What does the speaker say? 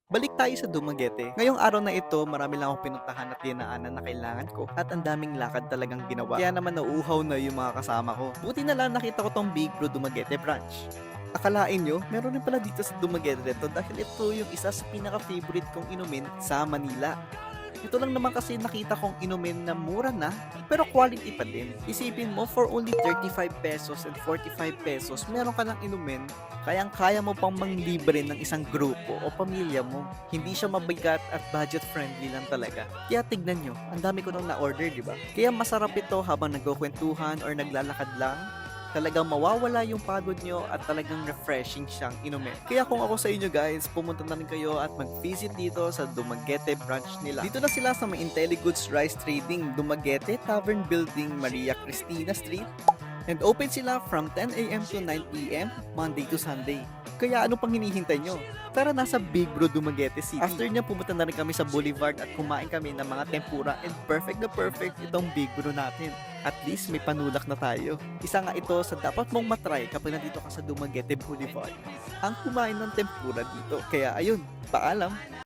Balik tayo sa Dumaguete. Ngayong araw na ito, marami lang akong pinuntahan at dinaanan na kailangan ko at ang daming lakad talagang ginawa. Kaya naman nauuhaw na yung mga kasama ko. Buti na lang nakita ko tong Big Bro Dumaguete branch. Akalain nyo, meron rin pala dito sa Dumaguete dito dahil ito yung isa sa pinaka-favorite kong inumin sa Manila. Ito lang naman kasi nakita kong inumin na mura na, pero quality pa din. Isipin mo, for only 35 pesos and 45 pesos, meron ka ng inumin, kayang-kaya mo pang manglibre ng isang grupo o pamilya mo. Hindi siya mabigat at budget friendly lang talaga. Kaya tignan nyo, ang dami ko nang na-order, di ba? Kaya masarap ito habang nagkukwentuhan or naglalakad lang. Talagang mawawala yung pagod nyo at talagang refreshing siyang inumin. Kaya kung ako sa inyo guys, pumunta na rin kayo at mag-visit dito sa Dumaguete branch nila. Dito na sila sa may IntelliGoods Rice Trading, Dumaguete Tavern Building, Maria Cristina Street. And open sila from 10 a.m. to 9 p.m. Monday to Sunday. Kaya ano pang hinihintay nyo? Tara na sa Big Bro Dumaguete City. After niya pumunta na rin kami sa Boulevard at kumain kami ng mga tempura and perfect na perfect itong Big Bro natin. At least may panulak na tayo. Isa nga ito sa dapat mong matry kapag nandito ka sa Dumaguete Boulevard. Ang kumain ng tempura dito. Kaya ayun, paalam!